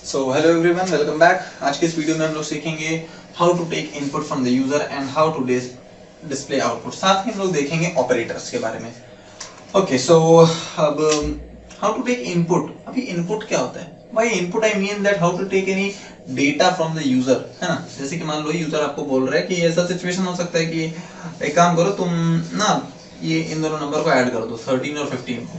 सो hello everyone, welcome back. आज के इस वीडियो में हम लोग सीखेंगे how to take input from the user and how to display output. साथ ही हम लोग देखेंगे ऑपरेटर्स के बारे में। ओके, सो अब हाउ टू टेक इनपुट। अभी इनपुट क्या होता है? By input I mean that how to take any data from the user, है ना। जैसे कि मान लो यूजर आपको बोल रहा है कि ऐसा सिचुएशन हो सकता है कि एक काम करो तुम ना, ये इन दोनों नंबर को ऐड कर दो, 13 और 15 को।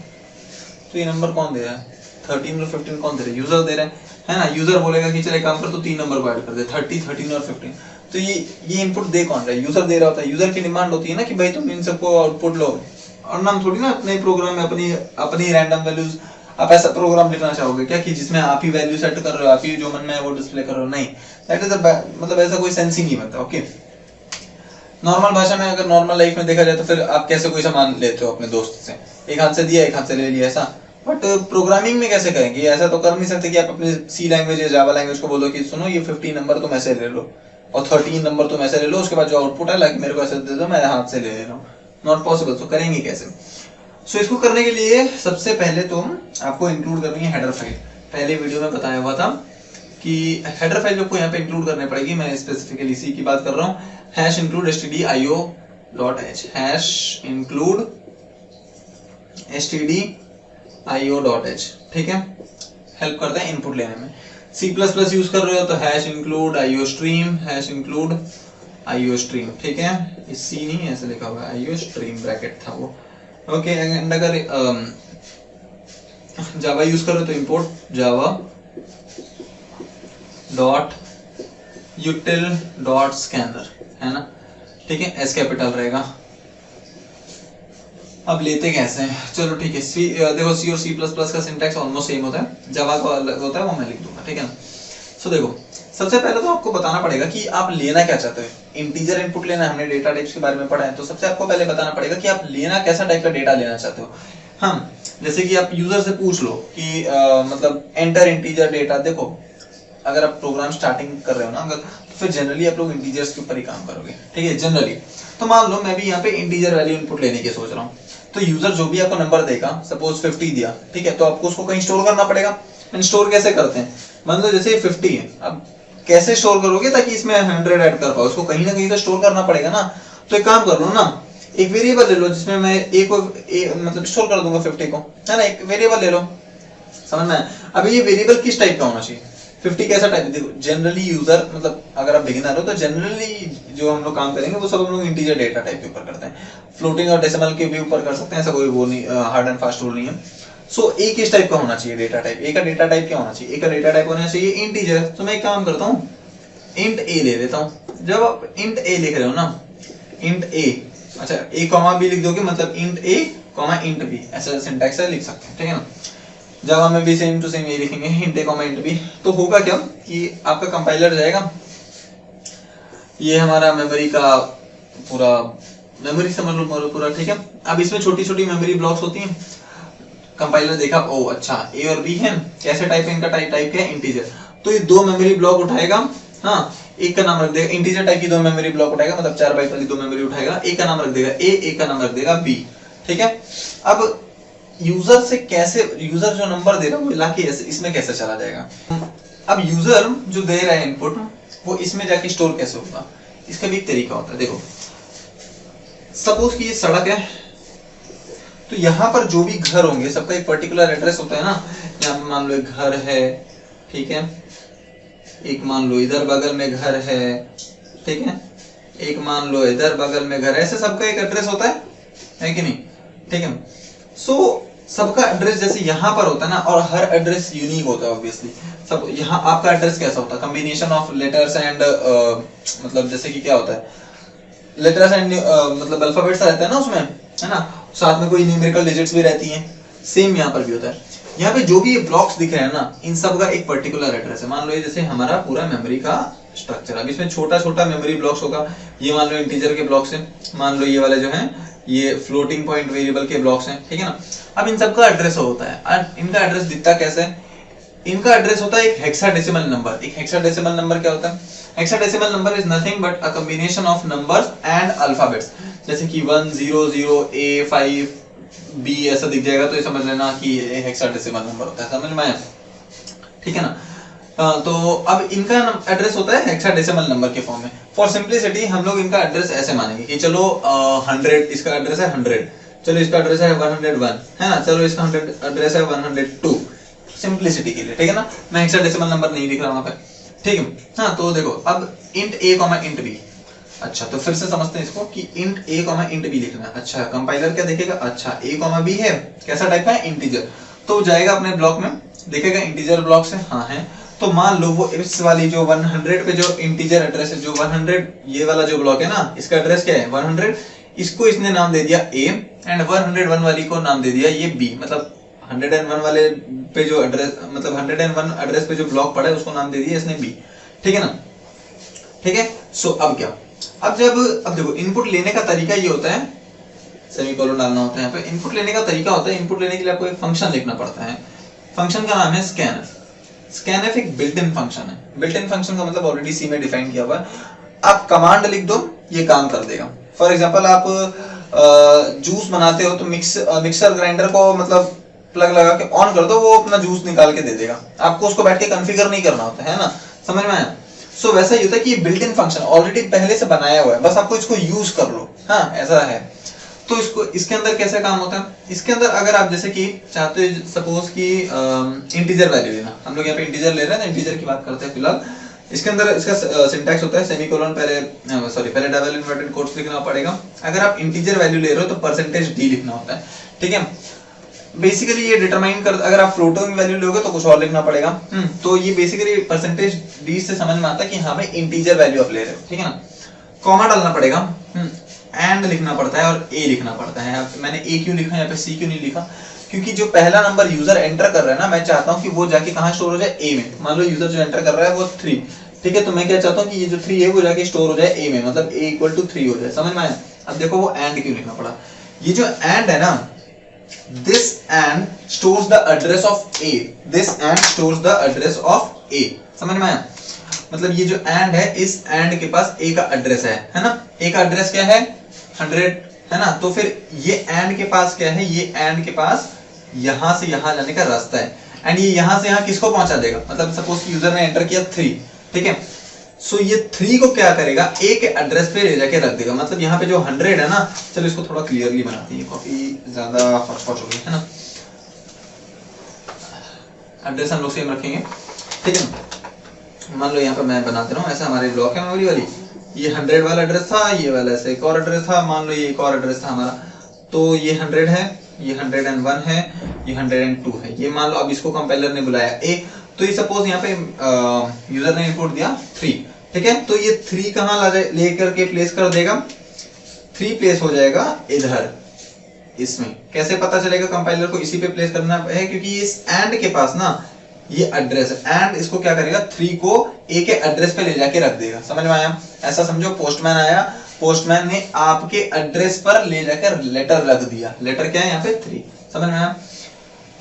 तो ये नंबर कौन दे रहा है? 13 और 15 कौन दे रहा है? यूजर दे रहा है ना। यूजर बोलेगा कि चले काम कर, तो 3 नंबर को ऐड कर दे, 30, 13 और 15। तो ये इनपुट दे कौन रहा है? यूजर दे रहा होता है। यूजर की डिमांड होती है ना कि भाई तुम इन सबको आउटपुट लो, और नाम थोड़ी ना अपने प्रोग्राम में अपनी रैंडम वैल्यूज। आप ऐसा प्रोग्राम लिखना चाहोगे क्या कि जिसमें आप ही वैल्यू सेट कर रहे हो, आप ही जो मन में है वो डिस्प्ले कर रहे हो? नहीं, दैट इज मतलब ऐसा कोई सेंस ही नहीं बनता। ओके, नॉर्मल भाषा में, अगर नॉर्मल लाइफ में देखा जाए तो फिर आप कैसे कोई सामान लेते हो अपने दोस्त से? एक हाथ से दिया, एक हाथ से ले लिया, ऐसा। बट प्रोग्रामिंग में कैसे करेंगे? ऐसा तो कर नहीं सकते कि आप अपने सी लैंग्वेज या जावा लैंग्वेज को बोलो कि सुनो ये 15 नंबर तुम ऐसे ले लो और 13 नंबर तुम ऐसे ले लो, उसके बाद जो आउटपुट है लाइक मेरे को ऐसे दे दो, मैं हाथ से ले रहा हूँ। Not possible. तो करेंगे कैसे? सो इसको करने के लिए सबसे पहले तो आपको इंक्लूड करनी है हेडर फाइल। पहले वीडियो में बताया हुआ था कि हेडर फाइल आपको यहाँ पे इंक्लूड करनी पड़ेगी। मैं स्पेसिफिकली इसी की बात कर रहा हूँ। #include stdio.h, #include stdio.h, ठीक है। हेल्प करता है इनपुट लेने में। C++ यूज कर रहे हो तो #include iostream, #include iostream, ठीक है। C नहीं ऐसे लिखा हुआ है, iostream ब्रैकेट था वो। ओके, एंड अगर जावा यूज कर रहे हो तो इंपोर्ट java .util.scanner, है ना, ठीक है। S कैपिटल रहेगा। अब लेते कैसे हैं? चलो ठीक है। देखो C और C++ का सिंटैक्स ऑलमोस्ट सेम होता है, जावा का अलग होता है, वो मैं लिख दूंगा, ठीक है ना। सो देखो, सबसे पहले तो आपको बताना पड़ेगा कि आप लेना क्या चाहते हो। इंटीजर इनपुट लेना है, हमने डेटा टाइप्स के बारे में पढ़ा है, तो सबसे आपको पहले बताना पड़ेगा कि आप लेना कैसा टाइप का डेटा लेना चाहते हो। हम जैसे कि आप यूजर से पूछ लो कि मतलब एंटर इंटीजर डेटा। देखो, अगर आप प्रोग्राम स्टार्टिंग कर रहे हो ना, अगर तो फिर जनरली आप लोग इंटीजर्स के ऊपर ही काम करोगे, ठीक है, जनरली। तो मान लो मैं भी यहाँ पे इंटीजर वैल्यू इनपुट लेने की सोच रहा हूँ। तो यूजर जो भी आपको नंबर देगा, सपोज 50 दिया, ठीक है, तो आपको उसको कहीं स्टोर करना पड़ेगा। स्टोर कैसे करते हैं? मान लो जैसे 50 है, अब कैसे स्टोर करोगे ताकि इसमें 100 ऐड कर पाओ? उसको कहीं ना कहीं तो स्टोर करना पड़ेगा ना। तो एक काम कर लो ना, एक वेरिएबल ले लो जिसमें मैं मतलब स्टोर कर दूंगा 50 को, है ना। एक वेरिएबल ले लो, समझ में? अब ये वेरिएबल किस टाइप का होना चाहिए? 50 कैसा टाइप? देखो, जनरली यूजर, मतलब अगर आप बिगिनर हो तो जनरली जो हम लोग काम करेंगे वो सब हम लोग इंटीजर डेटा टाइप के ऊपर करते हैं। फ्लोटिंग और डेसिमल के भी ऊपर कर सकते हैं, ऐसा कोई वो नहीं, हार्ड एंड फास्ट रूल नहीं है। सो ए किस टाइप का होना चाहिए डेटा टाइप? ए का डेटा टाइप क्या होना चाहिए? ए का डेटा टाइप होना चाहिए इंटीजर। तो मैं एक काम करता हूँ, इंट ए ले लेता हूँ। जब आप इंट ए लिख रहे हो ना, इंट ए, अच्छा ए कॉमा बी लिख दोगे, मतलब इंट ए कॉमा इंट बी, ऐसा सिंटैक्स है, लिख सकते हैं, ठीक है ना। जावा में भी सेम टू सेम ये लिखेंगे, इंट ए कॉमा इंट बी। तो होगा क्या कि आपका कंपाइलर जाएगा, ये हमारा मेमोरी का पूरा मेमोरी समझ लो पूरा, ठीक है। अब इसमें छोटी छोटी मेमोरी ब्लॉक्स होती हैं। कंपाइलर देखा, ओ अच्छा ए और बी है, कैसे टाइप है इनका? टाइप क्या है? इंटीजर। तो ये 2 मेमोरी ब्लॉक उठाएगा, हाँ, एक का नाम रख देगा इंटीजर टाइप की 2 मेमोरी ब्लॉक उठाएगा, मतलब 4 बाइट वाली 2 मेमोरी उठाएगा। एक का नाम रख देगा ए, एक का नाम रख देगा बी, ठीक है। अब यूजर से कैसे, यूजर जो नंबर दे रहा है वो लाके इसमें कैसे चला जाएगा? अब यूजर जो दे रहा है इनपुट, वो इसमें जाके स्टोर कैसे होगा? इसका भी एक तरीका होता है। देखो, सपोज कि ये सड़क है, तो यहाँ पर जो भी घर होंगे सबका एक पर्टिकुलर एड्रेस होता है ना। यहाँ मान लो एक घर है, ठीक है, एक मान लो इधर बगल में घर है, ठीक है, एक मान लो इधर बगल में घर है, ऐसे सबका एक एड्रेस होता है कि नहीं? ठीक है। सो सबका एड्रेस जैसे यहाँ पर होता है ना, और हर एड्रेस यूनिक होता है ऑब्वियसली। सब यहाँ आपका एड्रेस कैसा होता है? कॉम्बिनेशन ऑफ लेटर्स एंड मतलब जैसे कि क्या होता है, लेटर्स एंड मतलब अल्फाबेट्स रहता है ना उसमें, है ना, साथ में कोई न्यूमेरिकल डिजिट्स भी रहती हैं। सेम यहाँ पर भी होता है। यहाँ पे जो भी ये ब्लॉक्स दिख रहे हैं ना, इन सब का एक पर्टिकुलर एड्रेस है। मान लो ये जैसे हमारा पूरा मेमोरी का स्ट्रक्चर, अब इसमें छोटा छोटा मेमोरी ब्लॉक्स होगा। ये मान लो इंटीजर के ब्लॉक्स हैं, मान लो ये वाले जो हैं ये फ्लोटिंग पॉइंट वेरिएबल के ब्लॉक्स हैं, ठीक है ना। अब इन सब का एड्रेस होता है, इनका एड्रेस दिखता कैसे? इनका एड्रेस होता है एक हेक्साडेसिमल नंबर। एक हेक्साडेसिमल नंबर क्या होता है? Hexadecimal number is nothing but a combination of numbers and alphabets. जैसे कि 1 0 0 A 5 B ऐसा दिख जाएगा तो ये समझ लेना कि ये हेक्साडेसिमल नंबर होता है। समझ में आया? ठीक है ना। तो अब इनका एड्रेस होता है हेक्साडेसिमल नंबर के फॉर्म में। फॉर सिंपलिसिटी हम लोग इनका एड्रेस ऐसे मानेंगे कि चलो 100, इसका एड्रेस है 100, चलो इसका एड्रेस है 101, है ना, चलो इसका एड्रेस है 102, सिंपलिसिटी के लिए, ठीक है ना, मैं हेक्साडेसिमल नंबर नहीं लिख रहा वहां पे, ठीक है। हाँ तो देखो अब इंट ए कॉमा इंट बी, अच्छा तो फिर से समझते हैं इसको कि इंट ए कॉमा इंट बी लिखना है। अच्छा कंपाइलर क्या देखेगा, अच्छा ए कॉमा बी है, कैसा टाइप का है, इंटीजर, तो जाएगा अपने ब्लॉक में, देखेगा इंटीजर ब्लॉक से, हाँ है, तो मान लो वो इस वाली जो 100 पे जो इंटीजर एड्रेस है, जो 100 ये वाला जो ब्लॉक है ना, इसका एड्रेस क्या है 100, इसको इसने नाम दे दिया ए, एंड 101 वाली को नाम दे दिया ये बी, मतलब 101 वाले पे जो एड्रेस, मतलब 101 एड्रेस पे जो ब्लॉक पड़ा है उसको नाम दे दिया इसने बी, ठीक है ना, ठीक है। सो अब क्या, अब देखो इनपुट लेने का तरीका ये होता है, सेमीकोलन डालना होता है यहाँ पे, इनपुट लेने का तरीका होता है, इनपुट लेने के लिए आपको एक फंक्शन लिखना पड़ता है, फंक्शन का नाम है स्कैनफ। स्कैनफ एक बिल्ट इन फंक्शन है, बिल्ट इन फंक्शन का मतलब ऑलरेडी सी में डिफाइन किया हुआ है, आप कमांड लिख दो ये काम कर देगा। फॉर एग्जांपल आप जूस बनाते हो तो मिक्सर ग्राइंडर को मतलब प्लग लगा के ऑन कर दो, वो अपना जूस निकाल के दे देगा, आपको उसको बैठ के कॉन्फ़िगर नहीं करना होता है ना, समझ में आया। सो वैसा ही होता है कि बिल्ट इन फंक्शन ऑलरेडी पहले से बनाया हुआ है, बस आपको इसको यूज कर लो, हाँ ऐसा है। तो इसको इसके अंदर कैसे काम होता है, इसके अंदर अगर आप जैसे कि चाहते हो सपोज कि इंटीजर वैल्यू लेना, हम लोग यहाँ पे इंटीजर ले रहे हैं, इंटीजर की बात करते हैं फिलहाल। इसके अंदर इसका सिंटैक्स होता है सेमीकोलन, पहले डबल इन्वर्टेड कोट्स लिखना पड़ेगा। अगर आप इंटीजर वैल्यू ले रहे हो तो परसेंटेज डी लिखना होता है, ठीक है। बेसिकली ये डिटरमाइन कर, अगर आप फ्लोटिंग वैल्यू लोगे तो कुछ और लिखना पड़ेगा। तो ये बेसिकली परसेंटेज डी से समझ में आता है कि हाँ भाई इंटीजर वैल्यू आप ले रहे हो, ठीक है ना। कॉमा डालना पड़ेगा, एंड लिखना पड़ता है और ए लिखना पड़ता है। मैंने ए क्यों लिखा यहाँ पे, सी क्यों नहीं लिखा, क्योंकि जो पहला नंबर यूजर एंटर कर रहा है ना, मैं चाहता हूँ कि वो जाके कहाँ स्टोर हो जाए, ए में। मान लो यूजर जो एंटर कर रहा है वो 3, ठीक है, तो मैं क्या चाहता हूँ कि ये जो 3 है वो जाके स्टोर हो जाए ए में, मतलब ए इक्वल टू 3 हो जाए, समझ में आया। अब देखो वो एंड क्यों लिखना पड़ा, ये जो एंड है ना, this and stores the address of A, this and stores the address of A, समझ में आया। मतलब ये जो and है, इस and के पास A का एड्रेस है ना, A का एड्रेस क्या है 100, है ना, तो फिर ये and के पास क्या है, ये and के पास यहां से यहां जाने का रास्ता है, एंड ये यहां से यहां किसको पहुंचा देगा, मतलब सपोज कि यूजर ने एंटर किया 3, ठीक है, सो ये 3 को क्या करेगा, ए के एड्रेस पे ले जाके रख देगा। मतलब यहाँ पे जो 100 है ना, चलो इसको थोड़ा क्लियरली बनाते हैं, कॉपी ज्यादा हॉटस्पॉट हो गई है ना, एड्रेस हम लोग सेम रखेंगे, ठीक है। मान लो यहाँ पे मैं बना दे रहा हूँ, ऐसा हमारे ब्लॉक है मेमोरी वाली, ये 100 वाला एड्रेस था, ये वाला ऐसे एक और एड्रेस था, मान लो ये एक और एड्रेस था हमारा, तो ये 100 है, ये 101 है, ये 102 है, ये मान लो अब इसको कंपाइलर ने बुलाया ए, तो ये सपोज यहाँ पे यूजर ने इनपुट दिया 3, ठीक है, तो ये 3 कहाँ लेकर के प्लेस कर देगा, 3 प्लेस हो जाएगा इधर इसमें। कैसे पता चलेगा कंपाइलर को इसी पे प्लेस करना है, क्योंकि इस एंड के पास ना ये एड्रेस है, एंड इसको क्या करेगा 3 को ए के एड्रेस पे ले जाके रख देगा, समझ में आया। ऐसा समझो पोस्टमैन आया, पोस्टमैन ने आपके एड्रेस पर ले जाकर लेटर रख दिया, लेटर क्या है यहाँ पे 3, समझ में आया।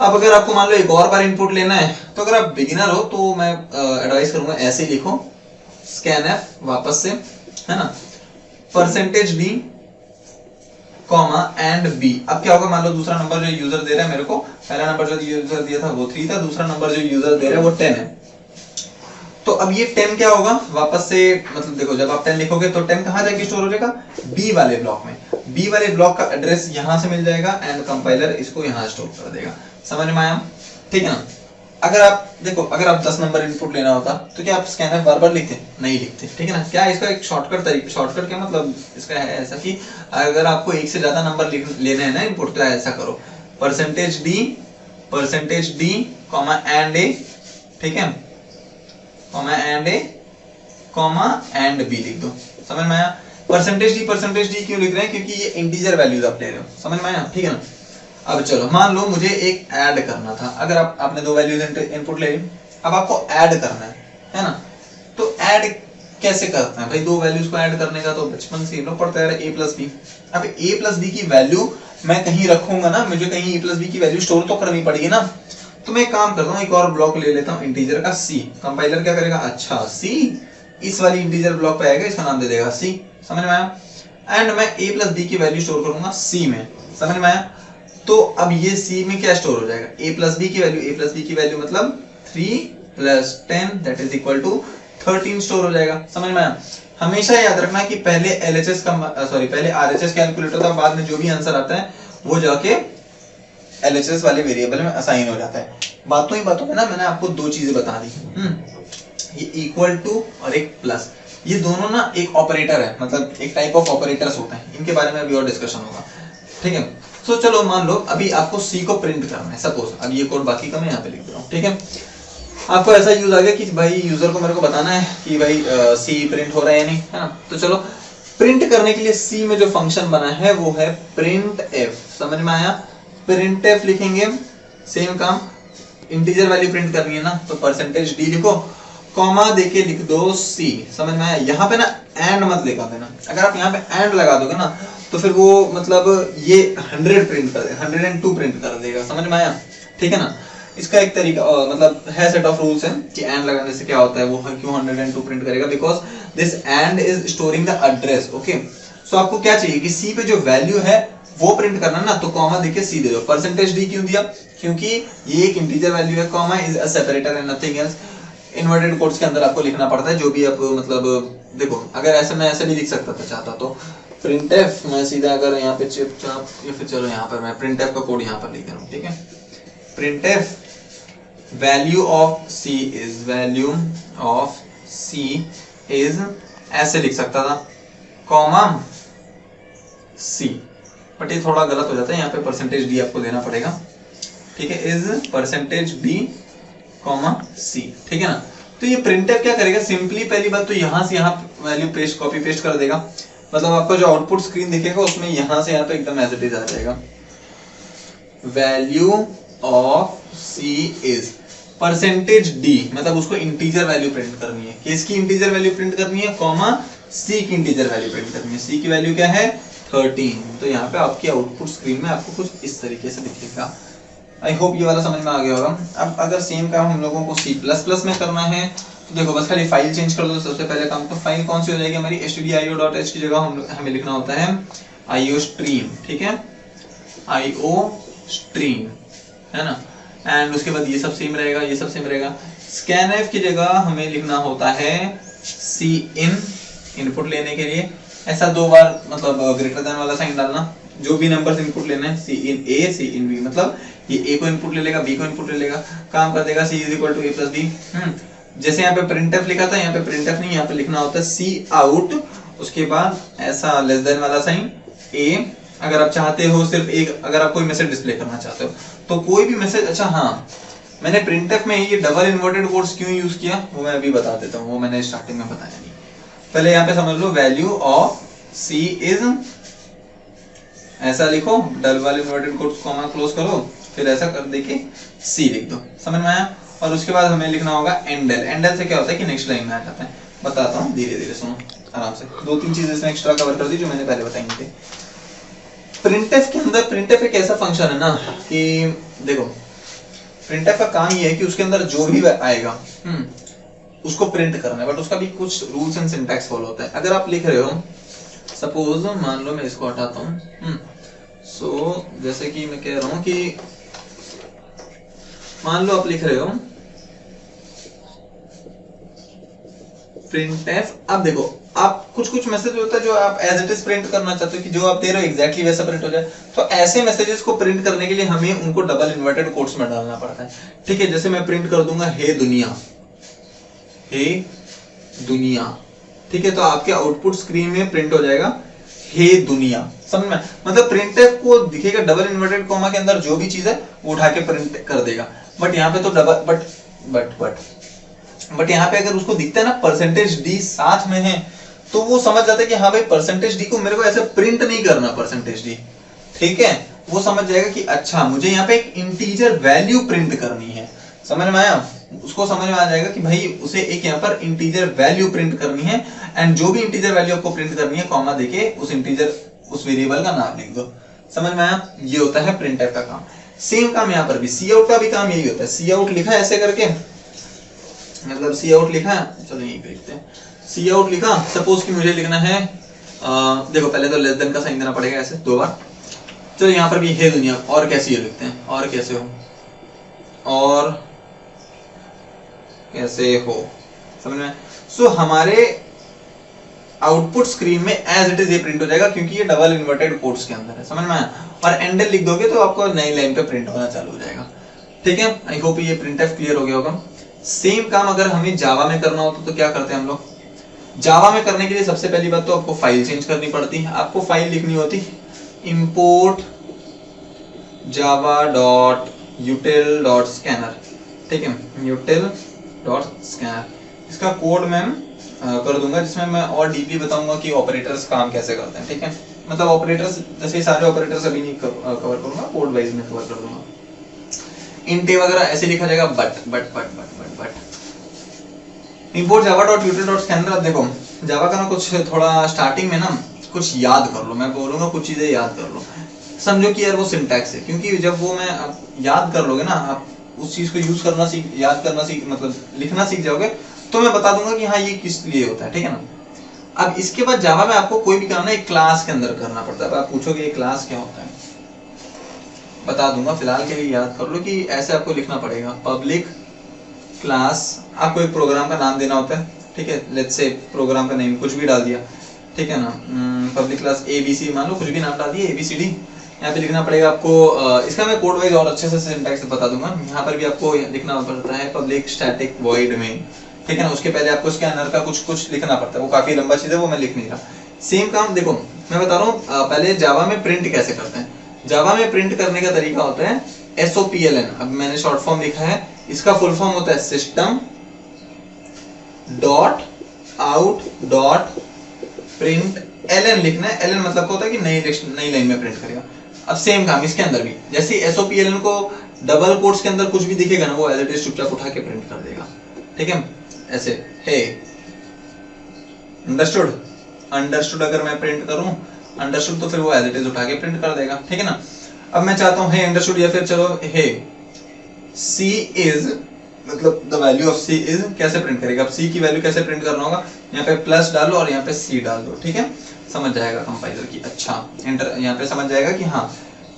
अब अगर आपको मान लो एक और बार इनपुट लेना है, तो अगर आप बिगिनर हो तो मैं एडवाइस करूंगा ऐसे ही लिखो, स्कैनफ वापस से, है ना, percentage d comma and b. अब क्या होगा, मान लो दूसरा नंबर जो यूजर दे रहा है मेरे को, पहला नंबर जो यूजर दिया था वो 3 था, दूसरा नंबर जो यूजर दे रहा है वो 10 है, तो अब ये 10 क्या होगा वापस से, मतलब देखो जब आप 10 लिखोगे तो 10 कहाँ जाके स्टोर हो जाएगा, बी वाले ब्लॉक में, बी वाले ब्लॉक का एड्रेस यहां से मिल जाएगा, एंड कंपाइलर इसको यहां स्टोर कर देगा, समझ में आया, ठीक है ना। अगर आप देखो, अगर आप 10 नंबर इनपुट लेना होता तो क्या आप स्कैनफ बार बार लिखते, नहीं लिखते, ठीक है ना। क्या इसका एक शॉर्टकट तरीका, शॉर्टकट क्या मतलब इसका है ऐसा कि अगर आपको एक से ज्यादा नंबर लेने हैं ना इनपुट, तो ऐसा करो, percentage d comma and a, ठीक है, comma and a comma and b लिख दो, समझ में आया। परसेंटेज डी क्यों लिख रहे हैं, क्योंकि ये इंटीजर वैल्यूज आप ले रहे हो, समझ में आया, ठीक है ना। अब चलो मान लो मुझे एक ऐड करना था, अगर आपने 2 वैल्यूज इनपुट ले ली, अब आपको ऐड करना है ना, तो ऐड कैसे करते हैं भाई, 2 वैल्यूज को ऐड करने का तो बचपन से लोग पढ़ते हैं a प्लस बी। अब a प्लस बी की वैल्यू मैं कहीं रखूंगा ना, मुझे कहीं a प्लस बी की वैल्यू स्टोर तो करनी पड़ेगी ना, तो मैं एक काम करता हूँ, एक और ब्लॉक ले लेता हूँ इंटीजर का c। कंपाइलर क्या करेगा, अच्छा c इस वाली इंटीजर ब्लॉक पे आएगा, इसका नाम दे देगा c, समझ में आया। एंड मैं a प्लस बी की वैल्यू स्टोर करूंगा c में, समझ में आया। तो अब ये c में क्या स्टोर हो जाएगा, a प्लस बी की वैल्यू, a प्लस बी की वैल्यू मतलब 3 plus 10 that is equal to 13 store हो जाएगा। समझ में आया? हमेशा याद रखना कि पहले LHS का पहले RHS कैलकुलेट होता है, बाद में जो भी आंसर आता है वो जाके LHS वाले वेरिएबल में असाइन हो जाता है। बातों ही बातों में ना मैंने आपको दो चीजें बता दी, ये इक्वल टू और एक प्लस, ये दोनों ना एक ऑपरेटर है, मतलब एक टाइप ऑफ ऑपरेटर्स होते हैं, इनके बारे में अभी और डिस्कशन होगा। ठीक है, तो चलो मान लो अभी आपको C को प्रिंट करना है, सपोज अब ये कोड बाकी का मैं यहाँ पे लिख रहा हूँ। ठीक है, आपको ऐसा यूज आ गया कि भाई यूजर को मेरे को बताना है कि भाई C प्रिंट हो रहा है या नहीं, है ना? तो चलो प्रिंट करने के लिए C में जो फंक्शन बना है वो है प्रिंट एफ। समझ में आया? प्रिंट एफ लिखेंगे, सेम काम, इंटीजर वैल्यू प्रिंट करनी है ना, तो परसेंटेज D लिखो, कॉमा देके लिख दो C। समझ में आया? यहाँ पे ना एंड मत लगा देना, अगर आप यहाँ पे एंड लगा दोगे ना तो फिर वो मतलब ये 100 प्रिंट कर देगा, 102 प्रिंट कर देगा। समझ में आया? ठीक है ना? इसका एक तरीका मतलब है, सेट ऑफ रूल्स है कि एंड लगाने से क्या होता है, वो क्यों 102 प्रिंट करेगा, because this and is storing the address. Okay, so आपको क्या चाहिए कि C पे जो वैल्यू है वो प्रिंट करना ना, तो कॉमा देके C दे दो। परसेंटेज D क्यों दिया? क्योंकि ये एक इंटीजर वैल्यू है, comma is a separator and nothing else. Inverted quotes के अंदर आपको लिखना पड़ता है जो भी आप मतलब देखो, अगर ऐसे मैं ऐसे भी लिख सकता था चाहता तो प्रिंटफ, मैं सीधा अगर यहाँ पे चुपचाप या फिर चलो यहाँ पर मैं प्रिंटफ का कोड यहाँ पर लिख रहा हूँ। ठीक है, printf value of C is value of C is, ऐसे लिख सकता था कॉमा C, बट ये थोड़ा गलत हो जाता है, यहाँ पे परसेंटेज D आपको देना पड़ेगा। ठीक है, is percentage D comma C। ठीक है ना? तो ये प्रिंटफ क्या करेगा, सिंपली पहली बात तो यहाँ से यहाँ वैल्यू पेस्ट कॉपी पेस्ट कर देगा, मतलब आपको जो आउटपुट स्क्रीन दिखेगा उसमें यहाँ से यहाँ पे एकदम एज इट इज आ जाएगा। Value of C is percentage D, मतलब उसको इंटीजर वैल्यू प्रिंट करनी है, किसकी इंटीजर वैल्यू प्रिंट करनी है, कॉमा C की इंटीजर वैल्यू प्रिंट करनी है। C की वैल्यू क्या है 13, तो यहाँ पे आपकी आउटपुट स्क्रीन में आपको कुछ इस तरीके से दिखेगा। आई होप ये वाला समझ में आ गया होगा। अब अगर सेम काम हम लोगों को C++ में करना है तो देखो बस खाली फाइल चेंज कर दो। सबसे पहले काम तो फाइल कौन सी हो जाएगी हमारी, stdio.h की जगह हमें लिखना होता है iostream। ठीक है, iostream है ना, एंड उसके बाद ये सब सेम रहेगा, ये सब सेम रहेगा। scanf की जगह हमें लिखना होता है cin, इनपुट लेने के लिए ऐसा दो बार मतलब ग्रेटर देन वाला साइन डालना, जो भी नंबर्स इनपुट लेना है cin a cin b, मतलब ये a को इनपुट ले लेगा, b को इनपुट ले लेगा, काम कर देगा c = a + b। जैसे यहाँ पे printf लिखा था, यहाँ पे printf नहीं, यहाँ पे लिखना होता है c out, उसके बाद ऐसा लेस देन वाला साइन a। अगर आप चाहते हो सिर्फ एक, अगर आप कोई मैसेज डिस्प्ले करना चाहते हो तो कोई भी मैसेज, अच्छा हाँ मैंने printf में ये डबल इन्वर्टेड कोट्स क्यों यूज किया वो मैं अभी बता देता हूँ, वो मैंने स्टार्टिंग में बताया नहीं। पहले यहाँ पे समझ low value of C is, ऐसा लिखो double inverted quotes comma close करो, फिर ऐसा कर देके C लिख दो। समझ में आया? और उसके बाद हमें लिखना होगा एंडल। एंडल से क्या होता है कि नेक्स्ट लाइन में आ जाता है, बताता हूँ धीरे धीरे, सुनो आराम से। दो तीन चीजें इसमें एक्स्ट्रा कवर कर दी जो मैंने पहले बताई थी। प्रिंटफ के अंदर, प्रिंटफ एक ऐसा फंक्शन है ना कि देखो प्रिंटफ का काम ये है कि उसके अंदर जो भी आएगा उसको प्रिंट करना है, बट उसका भी कुछ रूल्स एंड सिंटैक्स फॉलो होता है। अगर आप लिख रहे हो सपोज, मान लो मैं इसको हटाता हूँ, सो जैसे कि मैं कह रहा हूँ कि मान लो आप लिख रहे हो printf। अब देखो आप कुछ मैसेज होता है जो आप एज इट इज प्रिंट करना चाहते हो कि जो आप दे रहे हो एग्जैक्टली वैसा प्रिंट हो जाए, तो ऐसे मैसेजेस को प्रिंट करने के लिए हमें उनको डबल इन्वर्टेड कोट्स में डालना पड़ता है। ठीक है, जैसे मैं प्रिंट कर दूंगा हे दुनिया, हे दुनिया। ठीक है, तो आपके आउटपुट स्क्रीन में प्रिंट हो जाएगा हे दुनिया। समझ में? मतलब printf को दिखेगा डबल इन्वर्टेड कॉमा के अंदर जो भी चीज है वो उठा के प्रिंट कर देगा, बट यहाँ पे तो डबल बट यहाँ पे अगर उसको दिखता है ना परसेंटेज D साथ में है तो वो समझ जाता है कि हाँ भाई परसेंटेज D को मेरे को ऐसे प्रिंट नहीं करना परसेंटेज D। ठीक है, वो समझ जाएगा कि अच्छा मुझे यहाँ पे एक इंटीजर वैल्यू प्रिंट करनी है। समझ में आया? उसको समझ में आ जाएगा कि भाई उसे एक यहाँ पर इंटीजर वैल्यू प्रिंट करनी है, एंड जो भी इंटीजर वैल्यू आपको प्रिंट करनी है कॉमा देके उस इंटीजर उस वेरिएबल का नाम लिख दो। समझ में आया? ये होता है प्रिंटफ का काम। सेम काम यहाँ पर भी cout का भी काम यही होता है। cout लिखा है ऐसे करके, मतलब cout लिखा है, चलो यहीं पे लिखते हैं cout लिखा। सपोज कि मुझे लिखना है देखो पहले तो लेस देन का साइन देना पड़ेगा ऐसे दो बार। चलो यहाँ पर भी हे दुनिया, और कैसे ये लिखते हैं, और कैसे हो, और कैसे हो, समझ में। सो हमारे आउटपुट स्क्रीन में एज इट इज ये प्रिंट हो जाएगा, क्योंकि ये डबल इन्वर्टेड कोट्स के अंदर है, समझ में आया। और एंडल लिख दोगे तो आपको नई लाइन पे प्रिंट होना चालू हो जाएगा, ठीक है। आई होप ये प्रिंटफ क्लियर हो गया होगा। सेम काम अगर हमें जावा में करना हो तो क्या करते हैं हम लोग। जावा में करने के लिए सबसे पहली बात तो आपको फाइल चेंज करनी पड़ती है। आपको फाइल लिखनी होती import java.util.scanner, ठीक है, util.scanner। इसका कोड मैं कर दूंगा, जिसमें मैं और डीपली बताऊंगा कि ऑपरेटर्स काम कैसे करते हैं, ठीक है। मतलब ऑपरेटर्स जैसे सारे ऑपरेटर्स अभी नहीं कवर करूंगा, कोड वाइज में कवर कर दूंगा। इंट वगैरह ऐसे लिखा जाएगा, बट import java.util.scanner। अब देखो जावा का ना कुछ थोड़ा स्टार्टिंग में ना कुछ याद कर लो, मैं बोलूंगा कुछ चीजें याद कर लो, समझो कि यार वो सिंटैक्स है, क्योंकि जब वो मैं आप याद कर लोगे ना, आप उस चीज को यूज करना सीख, याद करना सीख, मतलब लिखना सीख जाओगे, तो मैं बता दूंगा कि हाँ ये किस लिए होता है, ठीक है ना। अब इसके बाद जावा में आपको कोई भी काम ना एक क्लास के अंदर करना पड़ता है। आप पूछोगे ये क्लास क्या होता है, बता दूंगा, फिलहाल के लिए याद कर लो कि ऐसे आपको लिखना पड़ेगा, पब्लिक क्लास। आपको एक प्रोग्राम का नाम देना होता है, ठीक है, लेट्स से प्रोग्राम का नेम कुछ भी डाल दिया, ठीक है ना, पब्लिक क्लास ABC मान लो, कुछ भी नाम डाल दिया ABCD। यहाँ पे लिखना पड़ेगा आपको, इसका मैं कोड वाइज और अच्छे से सिंटैक्स बता दूंगा। यहाँ पर भी आपको लिखना पड़ता है पब्लिक स्टैटिक वॉइड में, ठीक है ना। उसके पहले आपको स्कैनर का कुछ लिखना पड़ता है, वो काफी लंबा चीज है, वो मैं लिख नहीं रहा। सेम काम देखो मैं बता रहा हूँ, पहले जावा में प्रिंट कैसे करते हैं। जावा में प्रिंट करने का तरीका होता है SOPLN। अब मैंने शॉर्ट फॉर्म लिखा है, इसका फुल फॉर्म होता है system dot out dot print ln लिखना है। ln मतलब क्या होता है कि नई लाइन में प्रिंट करेगा। अब सेम काम इसके अंदर भी, जैसे SOPLN को डबल कोट्स के अंदर कुछ भी दिखेगा ना, वो एज इट इज चुपचाप उठा के प्रिंट कर देगा, ठीक है, ऐसे हे अंडरस्टूड। अंडरस्टूड अगर मैं प्रिंट करूं अंडरस्टूड, तो फिर वो एज इट इज उठा के प्रिंट कर देगा, ठीक है ना। अब मैं चाहता हूं हे अंडरस्टूड, या फिर चलो हे C is, मतलब the value of C is कैसे प्रिंट करेगा। अब C की वैल्यू कैसे प्रिंट करना होगा, यहाँ पे प्लस डालो और यहाँ पे C डाल दो, ठीक है, समझ जाएगा कंपाइलर की। अच्छा एंटर, यहाँ पे समझ जाएगा कि हाँ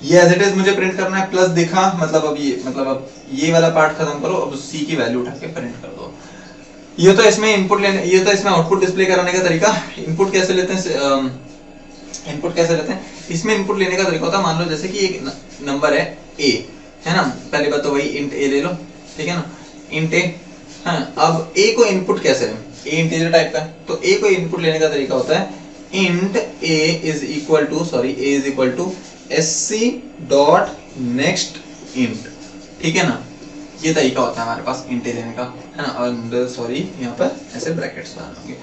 ये एज इट इज मुझे प्रिंट करना है, प्लस दिखा, मतलब अब ये वाला पार्ट खत्म करो, अब C की वैल्यू उठा के प्रिंट कर दो। ये तो इसमें इनपुट लेने, ये तो इसमें आउटपुट डिस्प्ले कराने का तरीका। इनपुट कैसे लेते हैं, इसमें इनपुट लेने का तरीका होता है, मान लो जैसे कि एक नंबर है A, है ना, पहली बात तो वही इंट A ले लो, ठीक है ना, इंट A। हाँ, अब A को इनपुट कैसे है, A इंटीजर टाइप का है, तो A को इनपुट लेने का तरीका होता है int A is equal to SC dot next int, ठीक है ना। ये तरीका होता है हमारे पास इंट A लेने का, है ना। और सॉरी यहाँ पर ऐसे ब्रैकेट्स डालोगे।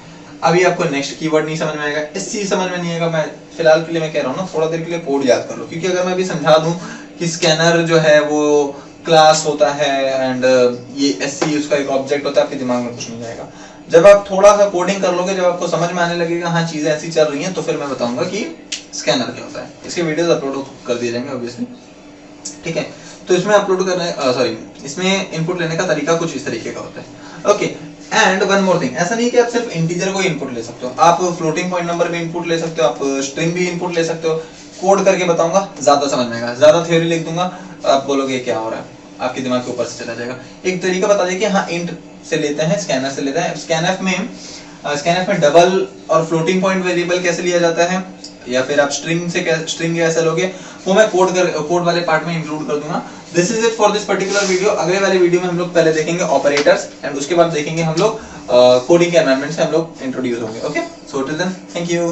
अभी आपको नेक्स्ट कीवर्ड नहीं समझ में आएगा, SC समझ में नहीं आएगा, मैं फिलहाल के लिए मैं कह रहा हूँ ना, थोड़ा देर के लिए कोड याद कर लो, क्योंकि अगर मैं अभी समझा दूं कि स्कैनर जो है वो क्लास होता है एंड ये SC उसका एक ऑब्जेक्ट होता है, आपके दिमाग में कुछ नहीं जाएगा। जब आप थोड़ा सा कोडिंग कर लोगे, जब आपको समझ में आने लगेगा हाँ चीजें ऐसी चल रही हैं, तो फिर मैं बताऊंगा कि स्कैनर क्या होता है। इसके वीडियोस अपलोड कर दिए जाएंगे ऑब्वियसली, ठीक है। तो इसमें अपलोड करने इसमें इनपुट लेने का तरीका कुछ इस तरीके का होता है, okay. And one more thing, ऐसा नहीं कि आप सिर्फ इंटीजर को इनपुट ले सकते हो, आप फ्लोटिंग पॉइंट नंबर भी इनपुट ले सकते हो, आप स्ट्रिंग भी इनपुट ले सकते हो। कोड करके बताऊंगा, ज्यादा समझ में आएगा, ज्यादा थ्योरी लिख दूंगा, आप बोलोगे क्या हो रहा है, आपके दिमाग के ऊपर से चला जाएगा। एक तरीका बता दें कि हाँ इंट से लेते हैं, स्कैनर से लेते हैं। स्कैनफ में डबल और फ्लोटिंग पॉइंट वेरिएबल कैसे लिया जाता है, या फिर आप स्ट्रिंग कैसे लोगे, वो मैं कोड वाले पार्ट में इंक्लूड कर दूंगा। This is it for this particular video. अगले वाले वीडियो में हम लोग पहले देखेंगे ऑपरेटर्स एंड उसके बाद देखेंगे हम लोग कोडिंग के एनवायरनमेंट से हम लोग इंट्रोड्यूस होंगे, okay. So till then thank you.